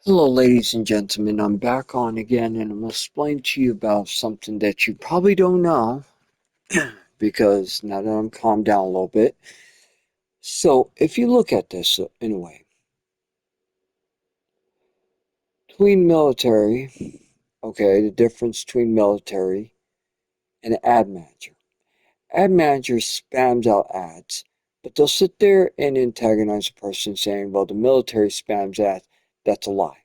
Hello, ladies and gentlemen. I'm back on again, and I'm going to explain to you about something that you probably don't know because now that I'm calmed down a little bit. So, if you look at this in a way, between military, okay, the difference between military and an ad manager. Ad manager spams out ads, but they'll sit there and antagonize a person saying, well, the military spams ads. That's a lie.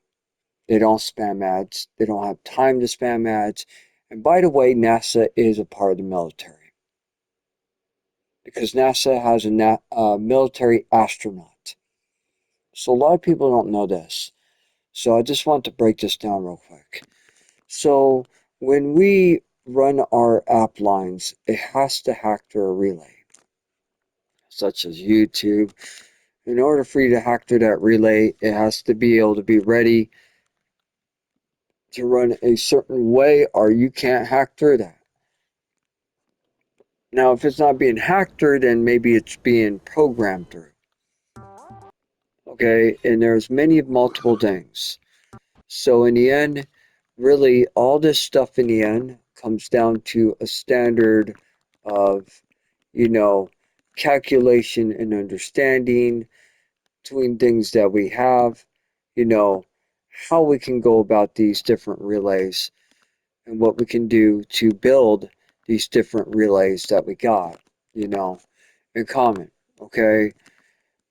They don't spam ads. They don't have time to spam ads. And by the way, NASA is a part of the military because NASA has a military astronaut. So a lot of people don't know this. So I just want to break this down real quick. So when we run our app lines, it has to hack through a relay, such as YouTube. In order for you to hack through that relay, it has to be able to be ready to run a certain way, or you can't hack through that. Now, if it's not being hacked through, then maybe it's being programmed through. Okay, and there's many multiple things. So in the end, really, all this stuff in the end comes down to a standard of, you know, calculation and understanding between things that we have, you know, how we can go about these different relays and what we can do to build these different relays that we got, you know, in common. Okay.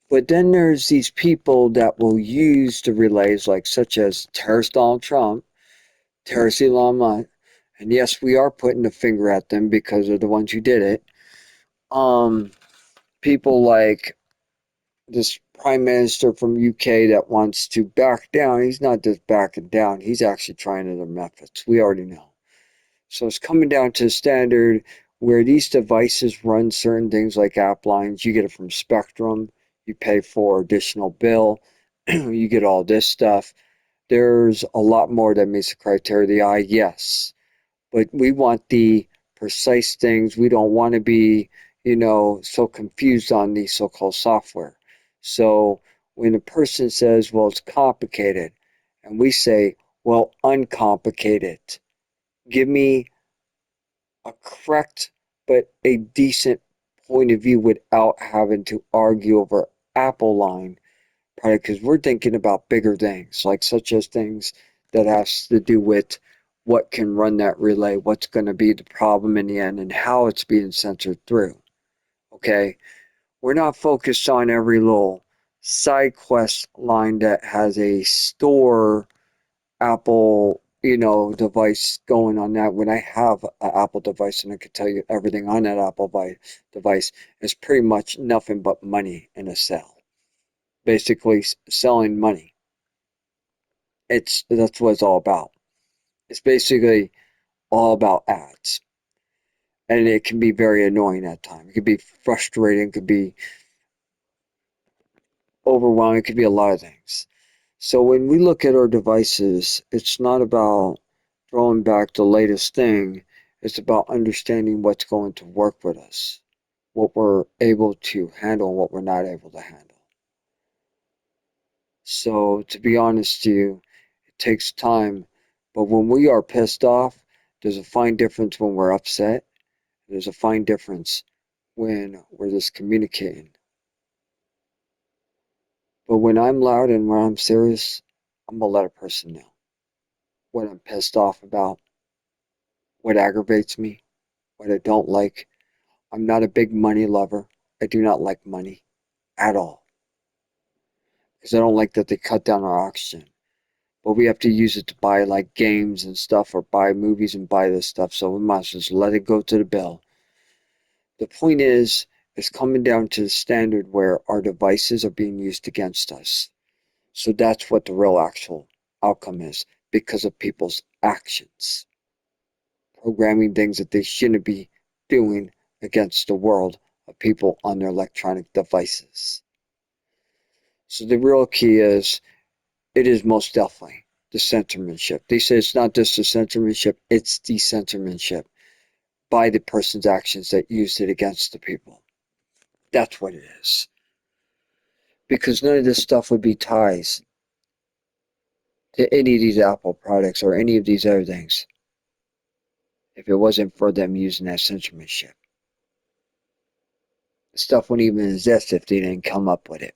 But then there's these people that will use the relays, like such as terrorist Donald Trump, terrorist Elon Musk, and yes, we are putting the finger at them because they're the ones who did it. Um, People like this prime minister from UK that wants to back down. He's not just backing down; he's actually trying other methods. We already know. So it's coming down to a standard where these devices run certain things like app lines. You get it from Spectrum. You pay for additional bill. You get all this stuff. There's a lot more that meets the criteria of the eye, yes. But we want the precise things. We don't want to be, so confused on the so-called software. So when a person says, well, it's complicated, and we say, well, uncomplicated, give me a correct but a decent point of view without having to argue over Apple line product because we're thinking about bigger things like such as things that has to do with what can run that relay, what's going to be the problem in the end, and how it's being censored through. Okay, we're not focused on every little side quest line that has a store Apple, device going on that. When I have an Apple device and I can tell you everything on that Apple device, it's pretty much nothing but money in a sale. Basically, selling money. That's what it's all about. It's basically all about ads, and it can be very annoying at times. It could be frustrating. It could be overwhelming. It could be a lot of things. So when we look at our devices, it's not about throwing back the latest thing. It's about understanding what's going to work with us, what we're able to handle, and what we're not able to handle. So to be honest to you, it takes time. But when we are pissed off, there's a fine difference when we're upset. There's a fine difference when we're just communicating. But when I'm loud and when I'm serious, I'm gonna let a person know what I'm pissed off about, what aggravates me, what I don't like. I'm not a big money lover. I do not like money at all because I don't like that they cut down our oxygen. But we have to use it to buy like games and stuff or buy movies and buy this stuff. So we might as well just let it go to the bill. The point is, it's coming down to the standard where our devices are being used against us. So that's what the real actual outcome is because of people's actions, programming things that they shouldn't be doing against the world of people on their electronic devices. So the real key is it is most definitely the censorship. They say it's not just the censorship, it's the censorship by the person's actions that used it against the people. That's what it is. Because none of this stuff would be ties. to any of these Apple products or any of these other things if it wasn't for them using that censorship. The stuff wouldn't even exist if they didn't come up with it.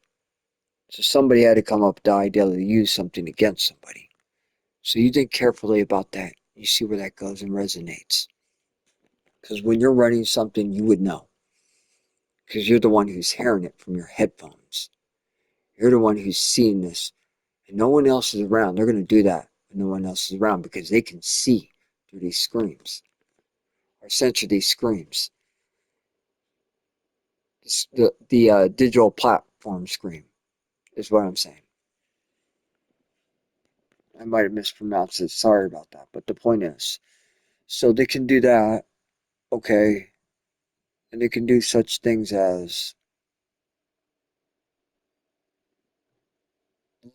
So somebody had to come up with the idea to use something against somebody. So you think carefully about that. You see where that goes and resonates. Because when you're writing something, you would know. Because you're the one who's hearing it from your headphones. You're the one who's seeing this. And no one else is around. They're going to do that when no one else is around because they can see through these screams. Or censor these screams. The digital platform scream is what I'm saying. I might have mispronounced it. Sorry about that. But the point is, so they can do that, okay, and they can do such things as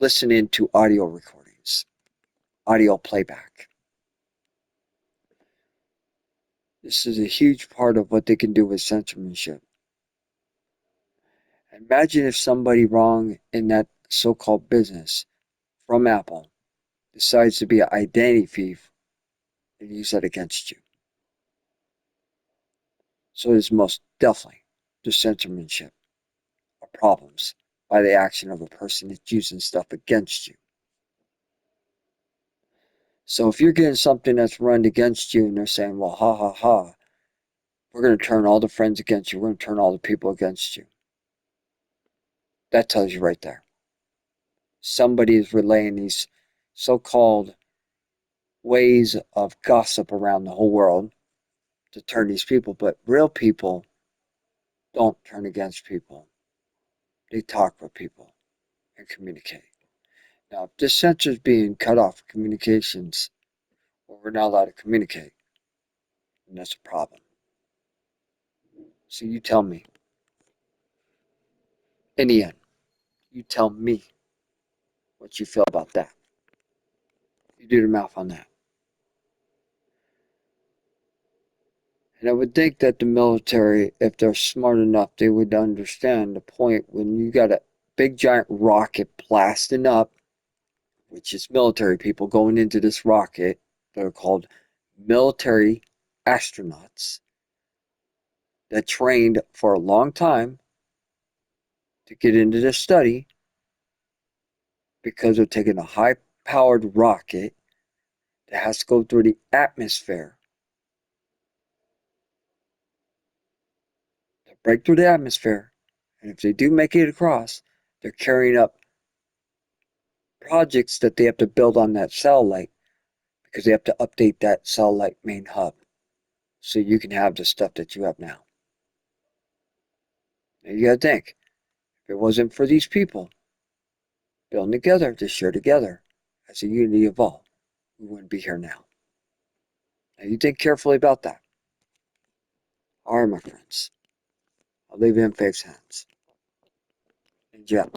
listening to audio recordings, audio playback. This is a huge part of what they can do with censorship. Imagine if somebody wrong in that so-called business from Apple decides to be an identity thief and use that against you. So it is most definitely the censorship of problems by the action of a person that's using stuff against you. So if you're getting something that's run against you and they're saying, well, ha ha ha, we're going to turn all the friends against you, we're going to turn all the people against you. That tells you right there. Somebody is relaying these so-called ways of gossip around the whole world to turn these people, but real people don't turn against people. They talk with people and communicate. Now, if this censor is being cut off communications, or we're not allowed to communicate, then that's a problem. So you tell me, in the end, you tell me what you feel about that. You do the math on that. And I would think that the military, if they're smart enough, they would understand the point when you got a big giant rocket blasting up, which is military people going into this rocket. They're called military astronauts that trained for a long time to get into this study because they're taking a high powered rocket that has to go through the atmosphere. They break through the atmosphere, and if they do make it across, they're carrying up projects that they have to build on that satellite because they have to update that satellite main hub so you can have the stuff that you have now. Now you gotta think, if it wasn't for these people building together to share together as a unity of all, we wouldn't be here now. Now you think carefully about that. All right, my friends, I'll leave it in Faith's hands. And Jeff.